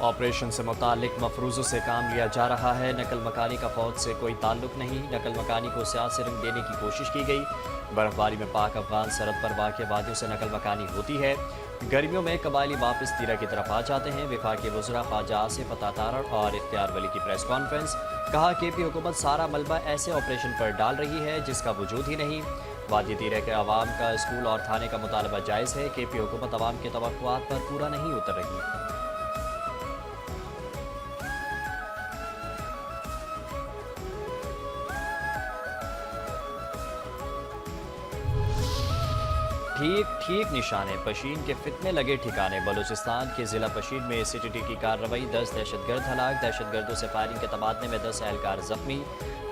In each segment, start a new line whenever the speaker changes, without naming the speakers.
Operation से मुतालिक मफरूज़ों से काम लिया जा रहा है। नकल मकानी का फौज से कोई ताल्लुक नहीं। नकल मकानी को सियासी रंग देने की कोशिश की गई। बर्फबारी में पाक अफगान सरहद पर वाक़ वादियों से नकल मकानी होती है। गर्मियों में कबायली वापस तीरा की तरफ आ जाते हैं। वफाकी वज़रा ख्वाजा आसिफ अता और इख्तियार वली की प्रेस कॉन्फ्रेंस। कहा KP हुकूमत सारा मलबा ऐसे ऑपरेशन पर डाल रही है जिसका वजूद ही नहीं। वादी तीरे के अवाम का स्कूल और थाने का मुतालबा जायज़ है। KP हुकूमत अवाम के तवक्कुआत पर पूरा नहीं उतर रही। ठीक ठीक निशाने पशीन के फितने लगे ठिकाने। बलूचिस्तान के जिला पशीन में CTT की कार्रवाई। 10 दहशतगर्द हलाक। दहशतगर्दों से फायरिंग के तबादले में 10 एहलकार जख्मी।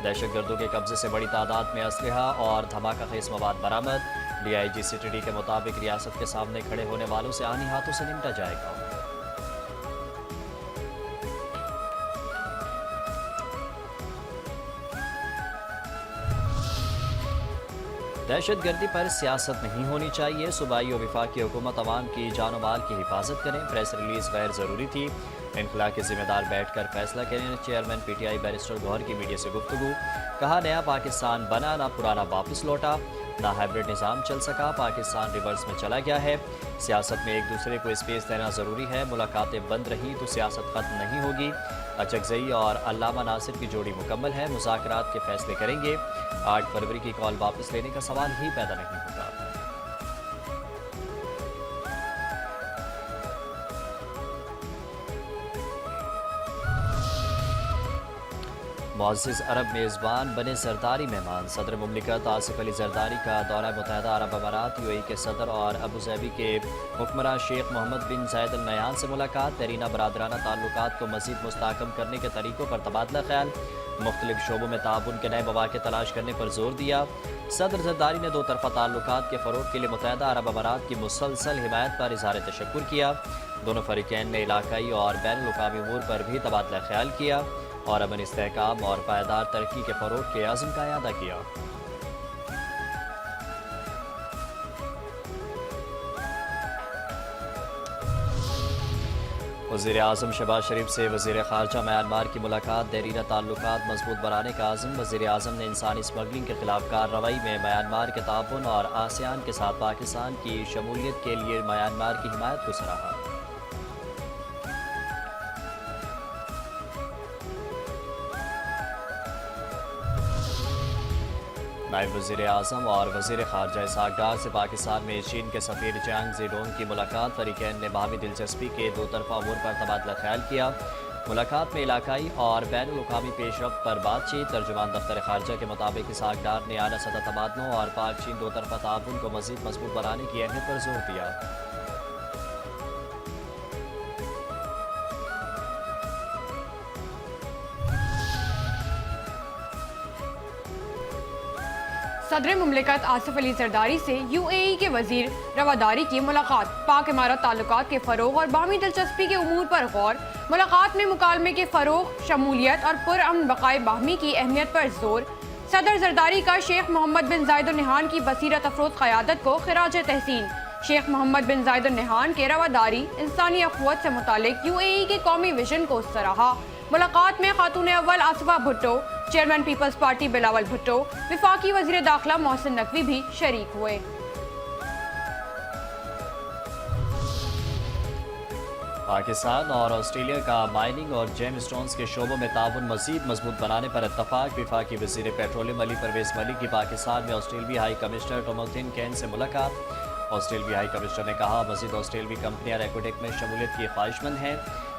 दहशतगर्दों के कब्जे से बड़ी तादाद में असलहा और धमाका खेज मवाद बरामद। DIG CTT के मुताबिक रियासत के सामने खड़े होने वालों से आनी हाथों से निपटा जाएगा। दहशतगर्दी पर सियासत नहीं होनी चाहिए। सूबाई और वफाकी हुकूमत अवाम की जान माल की हिफाजत करें। प्रेस रिलीज गैर ज़रूरी थी। इनखला के जिम्मेदार बैठकर फैसला करें। चेयरमैन PTI बैरिस्टर गौहर की मीडिया से गुफ्तगू। कहा नया पाकिस्तान बना, ना पुराना वापस लौटा, ना हाइब्रिड निज़ाम चल सका। पाकिस्तान रिवर्स में चला गया है। सियासत में एक दूसरे को स्पेस देना ज़रूरी है। मुलाकातें बंद रही तो सियासत ख़त्म नहीं होगी। अचकज़ई और अल्लामा नासिर की जोड़ी मुकम्मल है। मुज़ाकरात के फैसले करेंगे। 8 फरवरी की कॉल वापस लेने का सवाल ही पैदा नहीं होगा। मुअज़्ज़िज़ अरब मेज़बान बने ज़रदारी मेहमान। सदर मुमलिकत आसिफ अली ज़रदारी का दौरा मुत्तहिदा अरब अमारात UAE के सदर और अबूज़ाबी के हुक्मरान शेख मोहम्मद बिन ज़ायद अल नहयान से मुलाकात। तरीना बरादराना ताल्लुकात को मज़ीद मुस्तहकम करने के तरीक़ों पर तबादला ख्याल। मुख्तलिफ शोबों में ताउन के नए मौक़े तलाश करने पर जोर दिया। सदर ज़रदारी ने दो तरफ़ा ताल्लुकात के फ़रोग़ के लिए मुत्तहिदा अरब अमारात की मुसलसल हिमायत पर इज़हार तशक्कुर किया। दोनों फ़रीक़ैन ने इलाक़ाई और बैनुल-अक़वामी उमूर पर भी तबादला ख्याल किया और अमन, इस्तेहकाम और पायदार तरक्की के फ़रोग़ के अज़्म का इआदा किया। वज़ीर आज़म शहबाज शरीफ से वज़ीर ख़ारजा म्यांमार की मुलाकात। देरीना ताल्लुकात मजबूत बनाने का आज़म। वज़ीर आज़म ने इंसानी स्मगलिंग के खिलाफ कार्रवाई में म्यांमार के ताउन और आसियान के साथ पाकिस्तान की शमूलियत के लिए म्यांमार की हिमायत को सराहा। नायब वज़ीर आज़म और वज़ीर ख़ारजा इसहाक़ डार से पाकिस्तान में चीन के सफ़ीर चांग ज़ीडोंग की मुलाकात। फ़रीक़ैन ने बाहमी दिलचस्पी के दो तरफ़ा उमूर पर तबादला ख्याल किया। मुलाकात में इलाकाई और बैनुल-अक़वामी पेशरफ्त पर बातचीत। तर्जुमान दफ्तर ख़ारजा के मुताबिक इसहाक़ डार ने आला सतह तबादलों और पाक चीन दो तरफ़ा ताउन को मज़ीद मजबूत बनाने की अहमियत पर जोर दिया।
सदर मुमलिकत आसिफ अली ज़रदारी से UAE के वज़ीर रवादारी की मुलाकात। पाक इमारत ताल्लुकात के फ़रोग़ और बाहमी दिलचस्पी के उमूर पर गौर। मुलाकात में मुकालमे के फ़रोग़, शमूलियत और पुरअमन बक़ाए बाहमी की अहमियत पर जोर। सदर ज़रदारी का शेख मोहम्मद बिन ज़ायद अल नहयान की बसीरत अफ़रोज़ क़यादत को खिराज तहसीन। शेख मोहम्मद बिन ज़ायद अल नहयान के रवादारी, इंसानी अख़वत से मुतालिक UAE के कौमी विजन को सराहा। मुलाकात में खातून अव्वल Asifa Bhutto, chairman peoples party Bilawal Bhutto, विफाकी वज़ीर दाखिला मोहसिन नकवी भी शरीक हुए।
पाकिस्तान और ऑस्ट्रेलिया का माइनिंग और जेम स्टोन्स के शोबों में ताउन मज़ीद मजबूत बनाने पर इत्तफ़ाक़। वफाकी वज़ीर पेट्रोलियम अली परवेज़ मलिक की पाकिस्तान में ऑस्ट्रेलवी हाई कमिश्नर टोमोथिन केन से मुलाकात। ऑस्ट्रेलवी हाई कमिश्नर ने कहा मज़ीद ऑस्ट्रेलवी कंपनियां रेकोटेक में शमूलियत की ख्वाहिशमंद हैं।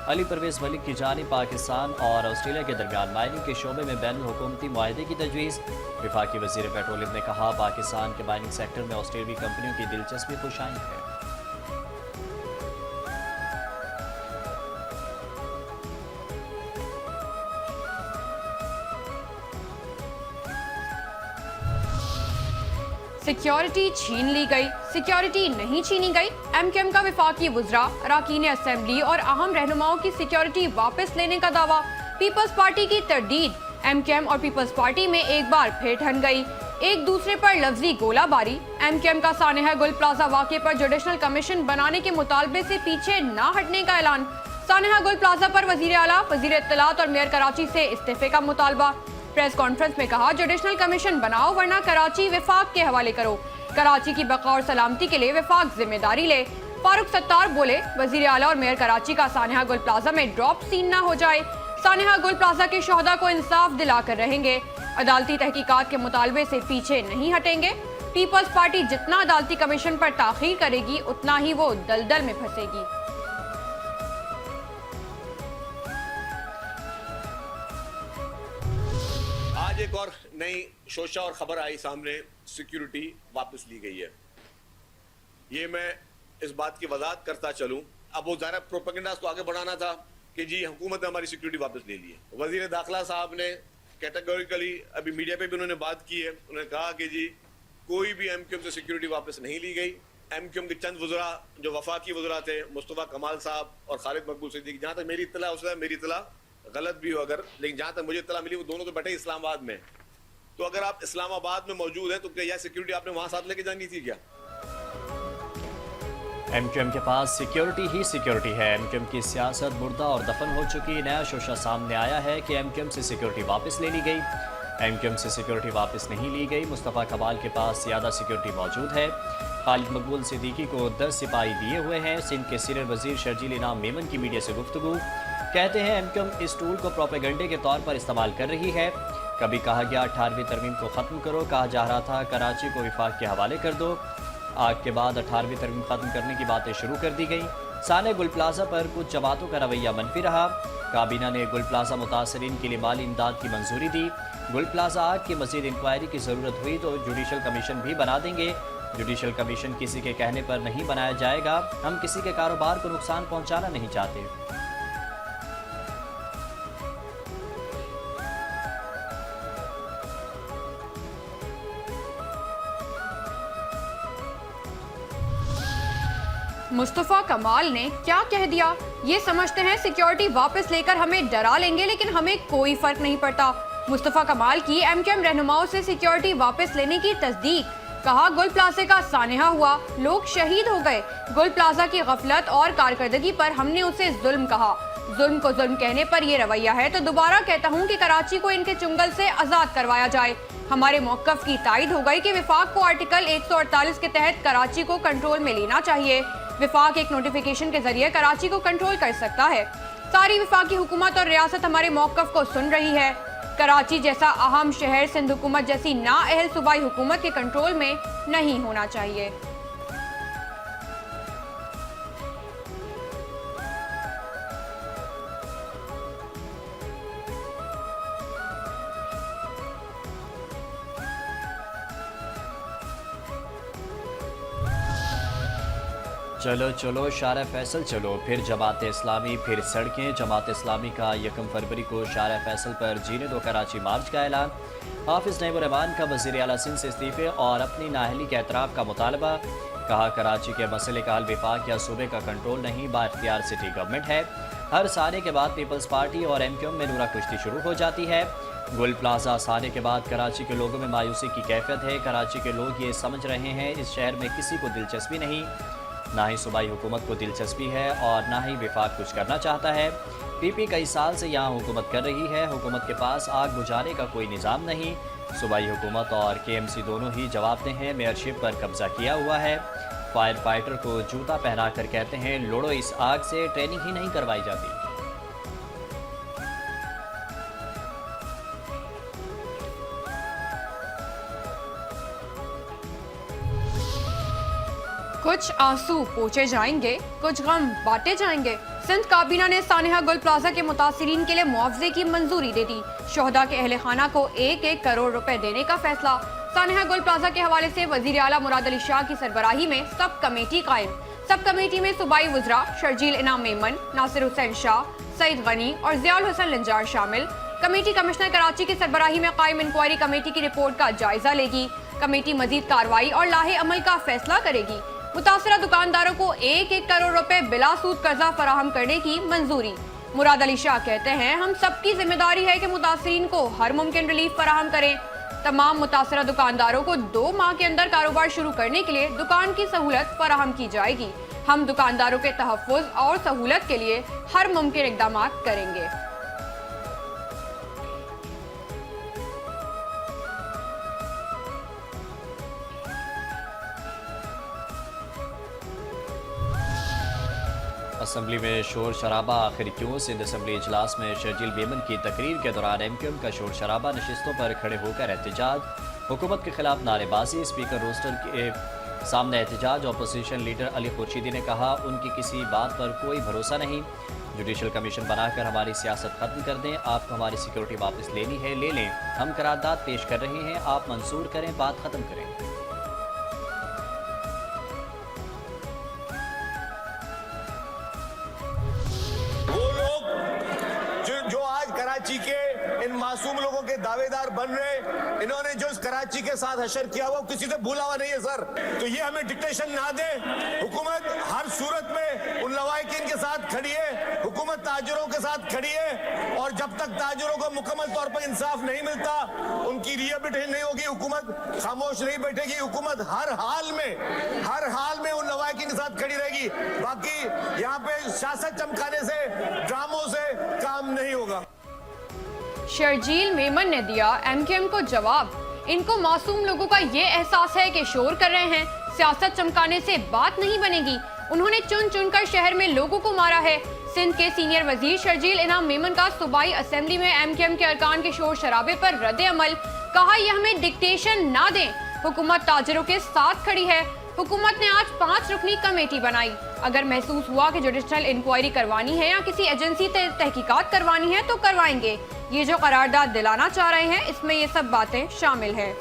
अली परवेज़ मलिक की जानिब पाकिस्तान और ऑस्ट्रेलिया के दरमियान माइनिंग के शोबे में बैनुल हुकूमती मुआहदे की तजवीज़। वफाकी वज़ीर पेट्रोलियम ने कहा पाकिस्तान के माइनिंग सेक्टर में ऑस्ट्रेलवी कंपनियों की दिलचस्पी खुशाइन है।
सिक्योरिटी छीन ली गई, सिक्योरिटी नहीं छीनी गई। MKM का वफाकी वुज़रा, अरकान असेंबली और अहम रहनुमाओं की सिक्योरिटी वापस लेने का दावा। पीपल्स पार्टी की तरदीद। MKM और पीपल्स पार्टी में एक बार फिर ठन गई। एक दूसरे पर लफ्जी गोलाबारी। MKM का सानेहा गुल प्लाजा वाक़े पर जुडिशनल कमीशन बनाने के मुतालबे से पीछे न हटने का ऐलान। सानेहा गुल प्लाजा पर वजीर आला, वजीर इत्तलात और मेयर कराची से इस्तीफे का मुतालबा। प्रेस कॉन्फ्रेंस में कहा, जुडिशनल कमीशन बनाओ वरना कराची विफाक के हवाले करो। कराची की बका और सलामती के लिए विफाक जिम्मेदारी ले। फारूक सत्तार बोले, वजीर आला और मेयर कराची का सानेहा गुल प्लाजा में ड्रॉप सीन ना हो जाए। सानेहा गुल प्लाजा के शोहदा को इंसाफ दिलाकर रहेंगे। अदालती तहकीकात के मुतालबे से पीछे नहीं हटेंगे। पीपल्स पार्टी जितना अदालती कमीशन पर ताखीर करेगी उतना ही वो दलदल में फंसेगी।
आज एक और नई शोशा और खबर आई सामने, सिक्योरिटी वापस ली गई है। ये मैं इस बात की वजाहत करता चलूं, अब वो ज़ाहिर प्रोपेगेंडा को आगे बढ़ाना था कि जी हुकूमत ने हमारी सिक्योरिटी वापस ले ली है। वजीर दाखिला साहब ने कैटेगोरिकली अभी मीडिया पे भी उन्होंने बात की है, उन्होंने कहा कि जी कोई भी एमक्यूएम से सिक्योरिटी वापस नहीं ली गई। एमक्यूएम के चंद वज़रा जो वफाकी वज़रा थे, मुस्तफ़ा कमाल साहब और खालिद मकबूल सिद्दीकी, जहाँ तक मेरी इत्तला हो सकता है, मेरी इत्तला गलत भी हो अगर, लेकिन जहाँ तक मुझे इत्तला मिली वो दोनों तो बैठे इस्लामाबाद में। तो अगर आप इस्लामाबाद में मौजूद हैं तो क्या यह सिक्योरिटी आपने वहाँ साथ लेके जानी थी क्या?
एमक्यूएम के पास सिक्योरिटी ही सिक्योरिटी है। एमक्यूएम की सियासत मुर्दा और दफन हो चुकी। नया शोशा सामने आया है कि एमक्यूएम से सिक्योरिटी वापस ले ली गई। एमक्यूएम से सिक्योरिटी वापस नहीं ली गई। मुस्तफ़ा कमाल के पास ज़्यादा सिक्योरिटी मौजूद है। खालिद मकबूल सिद्दीकी को 10 सिपाही दिए हुए हैं। सिंध के सीनियर वजीर शर्जील इनाम मेमन की मीडिया से गुफ्तगू, कहते हैं एमक्यूएम इस टूल को प्रोपेगेंडे के तौर पर इस्तेमाल कर रही है। कभी कहा गया 18वीं तरमीम को ख़त्म करो, कहा जा रहा था कराची को विफाक के हवाले कर दो। आग के बाद 18वीं तरमीम ख़त्म करने की बातें शुरू कर दी गई। साने गुल प्लाजा पर कुछ जमातों का रवैया मनफी रहा। काबीना ने गुल प्लाजा मुतासरीन के लिए माली इमदाद की मंजूरी दी। गुल प्लाजा आग की मज़ीद इंक्वायरी की ज़रूरत हुई तो जुडिशल कमीशन भी बना देंगे। जुडिशल कमीशन किसी के कहने पर नहीं बनाया जाएगा। हम किसी के कारोबार को नुकसान पहुँचाना नहीं चाहते।
मुस्तफ़ा कमाल ने क्या कह दिया? ये समझते हैं सिक्योरिटी वापस लेकर हमें डरा लेंगे, लेकिन हमें कोई फर्क नहीं पड़ता। मुस्तफ़ा कमाल की एमक्यूएम रहनुमाओं से सिक्योरिटी वापस लेने की तस्दीक। कहा, गुल प्लाजा का सानेहा हुआ, लोग शहीद हो गए। गुल प्लाजा की गफलत और कारकर्दगी पर हमने उसे जुल्म कहा। जुल्म को जुल्म कहने पर यह रवैया है तो दोबारा कहता हूँ कि कराची को इनके चुंगल से आज़ाद करवाया जाए। हमारे मौक़िफ़ की तायद हो गई कि विफाक को आर्टिकल 148 के तहत कराची को कंट्रोल में लेना चाहिए। विफाक एक नोटिफिकेशन के जरिए कराची को कंट्रोल कर सकता है। सारी विफाकी हुकूमत और रियासत हमारे मौक़िफ़ को सुन रही है। कराची जैसा अहम शहर सिंध हुकूमत जैसी नाअहल सूबाई हुकूमत के कंट्रोल में नहीं होना चाहिए।
चलो चलो शारा फैसल चलो, फिर जमात इस्लामी, फिर सड़कें। जमात इस्लामी का 1 फरवरी को शारा फैसल पर जीने दो कराची मार्च का ऐलान। हाफिज नईमुर रहमान का वज़ीर आला सिंध से इस्तीफे और अपनी नाअहली के एतराफ़ का मुतालबा। कहा, कराची के मसले का हल विफाक या सूबे का कंट्रोल नहीं, बाइख्तियार सिटी गवर्नमेंट है। हर साने के बाद पीपल्स पार्टी और एमक्यूएम में नूरा कुश्ती शुरू हो जाती है। गुल प्लाजा साने के बाद कराची के लोगों में मायूसी की कैफियत है। कराची के लोग ये समझ रहे हैं इस शहर में किसी को दिलचस्पी नहीं, ना ही सूबाई हुकूमत को दिलचस्पी है और ना ही विफाक कुछ करना चाहता है। पीपी कई साल से यहाँ हुकूमत कर रही है। हुकूमत के पास आग बुझाने का कोई निज़ाम नहीं। सूबाई हुकूमत और केएमसी दोनों ही जवाबदेह हैं। मेयरशिप पर कब्जा किया हुआ है। फायर फाइटर को जूता पहना कर कहते हैं लड़ो इस आग से, ट्रेनिंग ही नहीं करवाई जाती।
कुछ आंसू पोंछे जाएंगे, कुछ गम बांटे जाएंगे। सिंध काबीना ने सानेहा गुल प्लाजा के मुतासिरीन के लिए मुआवजे की मंजूरी दे दी। शोहदा के अहले खाना को 1-1 करोड़ रुपए देने का फैसला। सानेहा गुल प्लाजा के हवाले से वजीर आला मुराद अली शाह की सरबराही में सब कमेटी कायम। सब कमेटी में सूबाई वज़रा शर्जील इनाम मेमन, नासिर हुसैन शाह, सईद गनी और ज़ियाउल हसन लंजार शामिल। कमेटी कमिश्नर कराची की सरबराही में कायम इंक्वायरी कमेटी की रिपोर्ट का जायजा लेगी। कमेटी मजीद कार्रवाई और लाहे अमल का फैसला करेगी। मुतासरा दुकानदारों को 1-1 करोड़ रुपए बिला सूद कर्जा फराहम करने की मंजूरी। मुराद अली शाह कहते हैं हम सबकी जिम्मेदारी है कि मुतासरीन को हर मुमकिन रिलीफ फराहम करें। तमाम मुतासरा दुकानदारों को 2 माह के अंदर कारोबार शुरू करने के लिए दुकान की सहूलत फराहम की जाएगी। हम दुकानदारों के तहफ़्फ़ुज़ और सहूलत के लिए हर मुमकिन इक़दाम करेंगे।
असम्बली में शोर शराबा आखिर क्यों? सिंध असम्बली इजलास में शर्जील मेमन की तकरीर के दौरान MQM का शोर शराबा, नशिस्तों पर खड़े होकर एहतजाज, हुकूमत के खिलाफ नारेबाजी, स्पीकर रोस्टर के सामने एहतजाज। अपोजिशन लीडर अली खुर्शीदी ने कहा उनकी किसी बात पर कोई भरोसा नहीं, जुडिशल कमीशन बनाकर हमारी सियासत खत्म कर दें। आपको हमारी सिक्योरिटी वापस लेनी है, ले लें। हम करारदाद पेश कर रहे हैं, आप मंजूर करें, बात खत्म करें।
कराची के इन मासूम लोगों के दावेदार बन रहे, इन्होंने जो इस कराची के साथ हशर किया हुआ किसी से भूला हुआ नहीं है सर। तो ये हमें डिक्टेशन ना दे। हुकूमत हर सूरत में उन लवाहिकीन के साथ खड़ी है, हुकूमत ताजरों के साथ खड़ी है, और जब तक ताजरों को मुकम्मल तौर पर इंसाफ नहीं मिलता, उनकी रिहेबिलिटेशन नहीं होगी, हुकूमत खामोश नहीं बैठेगी। हुकूमत हर हाल में उन लवाहिकीन के साथ खड़ी रहेगी। बाकी यहाँ पे सियासत चमकाने से, ड्रामों से काम नहीं होगा।
शर्जील मेमन ने दिया MQM को जवाब। इनको मासूम लोगों का ये एहसास है कि शोर कर रहे हैं, सियासत चमकाने से बात नहीं बनेगी। उन्होंने चुन चुनकर शहर में लोगों को मारा है। सिंध के सीनियर वजीर शर्जील इनाम मेमन का सूबाई असेंबली में MQM के अरकान के शोर शराबे पर रद्द अमल। कहा यह हमें डिक्टेशन ना दें, हुकूमत ताजरों के साथ खड़ी है। हुकूमत ने आज 5 रुकनी कमेटी बनाई। अगर महसूस हुआ कि जुडिशल इंक्वायरी करवानी है या किसी एजेंसी से तहकीकात करवानी है तो करवाएंगे। ये जो करारदाद दिलाना चाह रहे हैं, इसमें ये सब बातें शामिल हैं।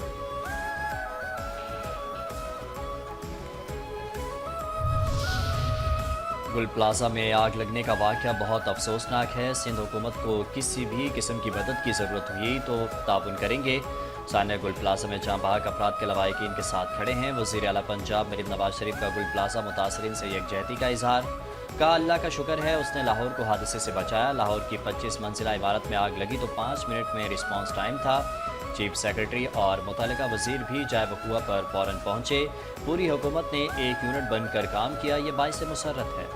गुल प्लाजा में आग लगने का वाक़या बहुत अफसोसनाक है। सिंध हुकूमत को किसी भी किस्म की मदद की ज़रूरत हुई तो ताउन करेंगे। सानिया गुल प्लाजा में जहाँ बहक अफराद के लवाहिकीन के साथ खड़े हैं। वज़ीर आला पंजाब मरीम नवाज शरीफ का गुल प्लाजा मुतासरीन से यकजहती का इजहार। कहा अल्लाह का शुक्र है उसने लाहौर को हादसे से बचाया। लाहौर की 25 मंजिला इमारत में आग लगी तो 5 मिनट में रिस्पांस टाइम था। चीफ सेक्रेटरी और मुतल्लिका वज़ीर भी जाए वक़ुआ पर फ़ौरन पहुँचे। पूरी हुकूमत ने एक यूनिट बनकर काम किया, ये बाइस मुसर्रत है।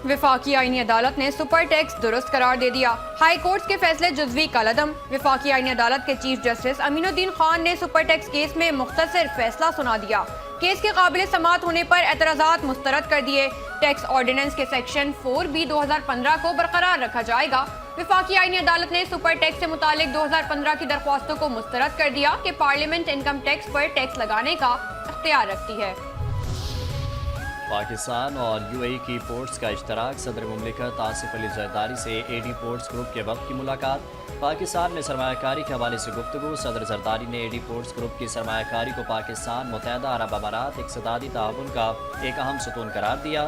विफाकी आईनी अदालत ने सुपर टैक्स दुरुस्त करार दे दिया। हाई कोर्ट के फैसले जुज़वी कलदम। विफाकी आईनी अदालत के चीफ जस्टिस अमीनुद्दीन खान ने सुपर टैक्स केस में मुख्तसर फैसला सुना दिया। केस के काबिल समात होने पर एतराज़ात मुस्तरद कर दिए। टैक्स ऑर्डिनेंस के सेक्शन 4B 2015 को बरकरार रखा जाएगा। विफाकी आईनी अदालत ने सुपर टैक्स से मुतालिक 2015 की दरख्वास्तों को मुस्तरद कर दिया कि पार्लियामेंट इनकम टैक्स पर टैक्स लगाने का इख्तियार रखती है।
पाकिस्तान और UAE की पोर्ट्स का इश्तराक। सदर मुमलिकत आसिफ अली जरदारी से AD पोर्ट्स ग्रुप के वक्त की मुलाकात। पाकिस्तान में सरमायाकारी के हवाले से गुफ्तगू। सदर जरदारी ने AD पोर्ट्स ग्रुप की सरमायाकारी को पाकिस्तान मुत्तहदा अरब अमारात इक़्तिसादी ताउन का एक अहम सुतून करार दिया।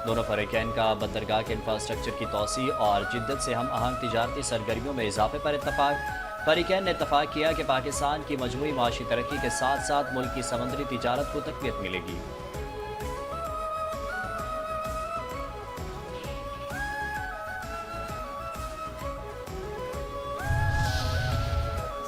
दोनों फरीकैन का बंदरगाह के इंफ्रास्ट्रक्चर की तोसी और जिद्दत से हम आहंग तिजारती सरगर्मियों में इजाफे पर इत्तफाक। फरीकैन ने इत्तफाक किया कि पाकिस्तान की मजमूई माशी तरक्की के साथ साथ मुल्क की समुद्री तिजारत को तक़वियत मिलेगी।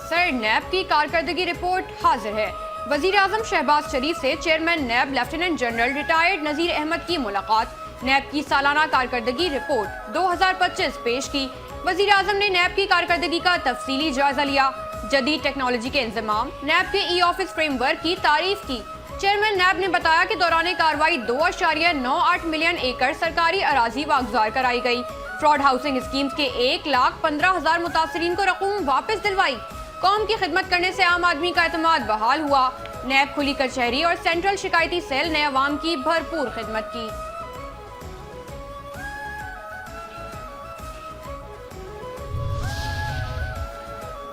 सर नैब की कारकर्दगी रिपोर्ट हाजिर है। वजीर आजम शहबाज शरीफ से चेयरमैन नैब लेफ्टिनेंट जनरल रिटायर्ड नज़ीर अहमद की मुलाकात। नैब की सालाना कारकर्दगी रिपोर्ट 2025 पेश की। वजीर आजम ने नैब की कारकर्दगी का तफसीली जायजा लिया। जदीद टेक्नोलॉजी के इंतजाम, नैब के ई-ऑफिस फ्रेमवर्क की तारीफ की। चेयरमैन नैब ने बताया कि दौरान कार्रवाई 2.98 मिलियन एकड़ सरकारी अराजी वागुजार कराई गई। फ्रॉड हाउसिंग स्कीम्स के 1,15,000 मुतासरीन को रकूम वापस दिलवाई। कौम की खिदमत करने से आम आदमी का एतमाद बहाल हुआ। नैब खुली कचहरी और सेंट्रल शिकायती सेल ने अवाम की भरपूर खिदमत की।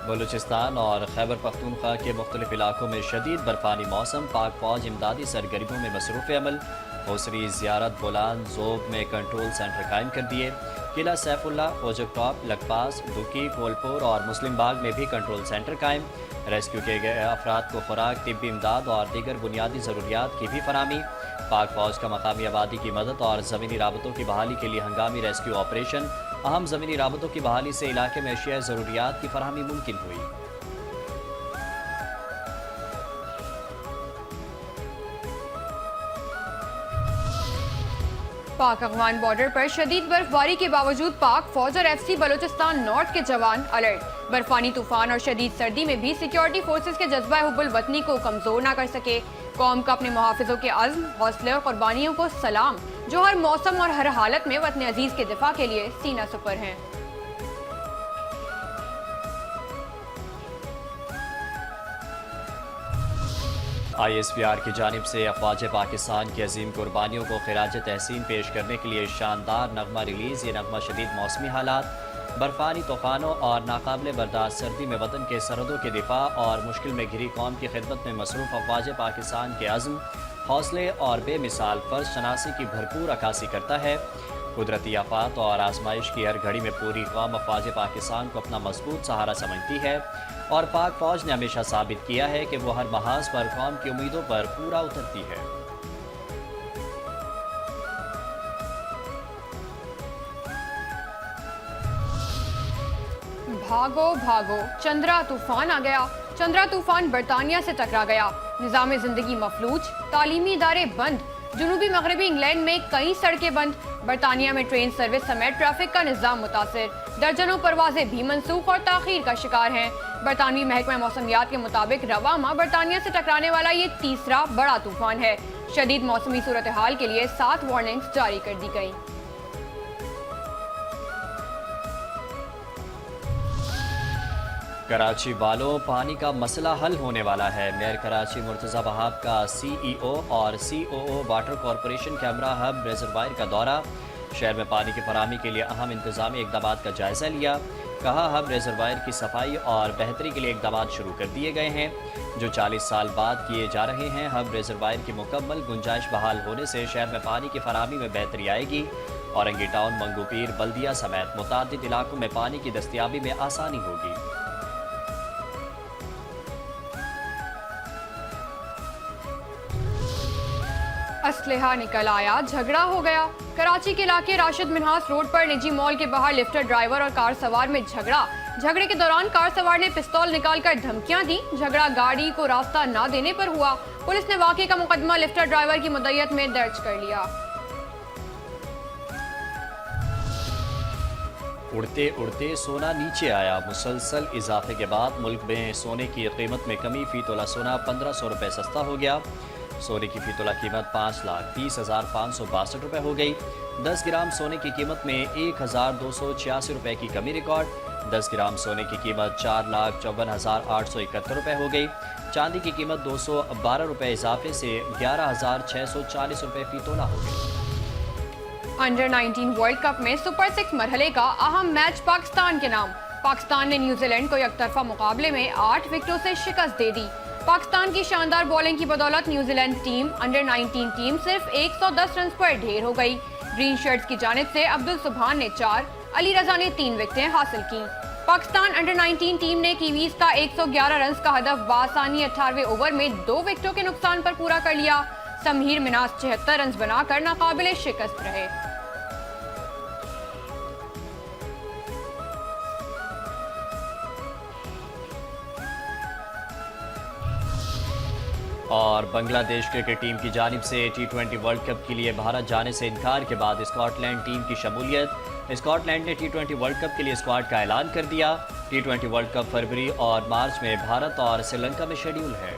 बलूचिस्तान और खैबर पख्तूनख्वा के मुख्तलिफ इलाकों में शदीद बर्फानी मौसम। पाक फौज इमदादी सरगर्मियों में मसरूफ़ अमल। होसरी ज़ियारत बोलान जोब में कंट्रोल सेंटर कायम कर दिए। किला सैफुल्ला, ओजक टॉप, लखपास, दुकी, कोलपुर और मुस्लिम बाग में भी कंट्रोल सेंटर कायम। रेस्क्यू किए गए अफराद को खुराक, तिब्बी इमदाद और दीगर बुनियादी ज़रूरियात की भी फराहमी। पाक फौज का मकामी आबादी की मदद और ज़मीनी राबतों की बहाली के लिए हंगामी रेस्क्यू ऑपरेशन। अहम ज़मीनी राबतों की बहाली से इलाके में अशिया ज़रूरियात की फराहमी मुमकिन हुई।
पाक अफगान बॉर्डर पर शदीद बर्फबारी के बावजूद पाक फौज और FC बलूचिस्तान नॉर्थ के जवान अलर्ट। बर्फानी तूफान और शदीद सर्दी में भी सिक्योरिटी फोर्सेस के जज्बा हुब्बुल वतनी को कमजोर ना कर सके। कौम का अपने मुहाफिजों के अज़्म, हौसले और कुर्बानियों को सलाम, जो हर मौसम और हर हालत में वतन अजीज के दिफा के लिए सीना सुपर हैं।
ISPR की जानिब से अफवाज पाकिस्तान की अजीम कुर्बानियों को खिराज तहसीन पेश करने के लिए शानदार नगमा रिलीज़। ये नगमा शदीद मौसमी हालात, बर्फानी तूफ़ानों और नाकाबिले बर्दाश्त सर्दी में वतन के सरहदों के दिफा और मुश्किल में घिरी कौम की खिदमत में मसरूफ़ अफवाज पाकिस्तान के अज़्म, हौसले और बेमिसाल फ़र्ज शनासी की भरपूर अक्कासी करता है। कुदरती आफात और आजमाइश की हर घड़ी में पूरी कौम अफवाज पाकिस्तान को अपना मजबूत सहारा समझती है और पाक फौज ने हमेशा साबित किया है कि वो हर महाज पर कौम की उम्मीदों पर पूरा उतरती है।
भागो भागो, चंद्रा तूफान आ गया। चंद्रा तूफान बरतानिया से टकरा गया। निज़ाम जिंदगी मफलूज, तालीमी इदारे बंद, जुनूबी मगरबी इंग्लैंड में कई सड़कें बंद, बरतानिया में ट्रेन सर्विस समेत ट्रैफिक का निज़ाम मुतासिर, दर्जनों परवाजें भी मनसूख और ताखीर का शिकार हैं। बरतानवी महकमा मौसमियात के मुताबिक रवा माह बरतानिया से टकराने वाला ये तीसरा बड़ा तूफान है। शदीद मौसमी सूरत हाल के लिए 7 वार्निंग्स जारी कर दी गई।
कराची वालों, पानी का मसला हल होने वाला है। मेयर कराची मुर्तज़ा वहाब का CEO और COO water corporation camera hub reservoir का दौरा। शहर में पानी की फराहमी के लिए अहम इंतजामी इकदाम का जायजा लिया। कहा, हब रिजर्वायर की सफाई और बेहतरी के लिए इकदाम शुरू कर दिए गए हैं जो 40 साल बाद किए जा रहे हैं। हब रिजर्वायर की मुकम्मल गुंजाइश बहाल होने से शहर में पानी की फराहमी में बेहतरी आएगी। औरंगी टाउन, मंगूपीर, बल्दिया समेत मुतादिद इलाकों में पानी की दस्तियाबी में आसानी होगी।
असलहा निकल आया, झगड़ा हो गया। कराची के इलाके राशिद मिन्हास रोड पर निजी मॉल के बाहर लिफ्टर ड्राइवर और कार सवार में झगड़े के दौरान कार सवार ने पिस्तौल निकालकर धमकियां दी। झगड़ा गाड़ी को रास्ता ना देने पर हुआ। पुलिस ने वाकये का मुकदमा लिफ्टर ड्राइवर की मुद्दत में दर्ज कर लिया।
उड़ते उड़ते सोना नीचे आया। मुसलसल इजाफे के बाद मुल्क में सोने की कीमत में कमी। फी तोला सोना 1500 रुपये सस्ता हो गया। सोने की फी तोला कीमत 5,30,562 रुपये हो गई। 10 ग्राम सोने की कीमत में 1,286 रुपये की कमी रिकॉर्ड। 10 ग्राम सोने की कीमत 4,54,871 रुपये हो गई। चांदी की कीमत 212 रुपये इजाफे से 11,640 रुपये फी तोला हो गई।
अंडर 19 वर्ल्ड कप में सुपर 6 मरहले का अहम मैच पाकिस्तान के नाम। पाकिस्तान ने न्यूजीलैंड को एकतरफा मुकाबले में 8 विकेटों से शिकस्त दे दी। पाकिस्तान की शानदार बॉलिंग की बदौलत न्यूजीलैंड टीम अंडर 19 टीम सिर्फ 110 रन पर ढेर हो गई। ग्रीन शर्ट्स की जानिब से अब्दुल सुभान ने 4, अली रजा ने 3 विकेटें हासिल की। पाकिस्तान अंडर 19 टीम ने कीवीज का 111 रन का हदफ बासानी 18वें ओवर में 2 विकेटों के नुकसान पर पूरा कर लिया। समहीर मिनास 76 रन बनाकर नाकाबिले शिकस्त रहे।
और बांग्लादेश क्रिकेट टीम की जानिब से T20 वर्ल्ड कप के लिए भारत जाने से इनकार के बाद स्कॉटलैंड टीम की शमूलियत। स्कॉटलैंड ने T20 वर्ल्ड कप के लिए स्क्वाड का ऐलान कर दिया। T20 वर्ल्ड कप फरवरी और मार्च में भारत और श्रीलंका में शेड्यूल है।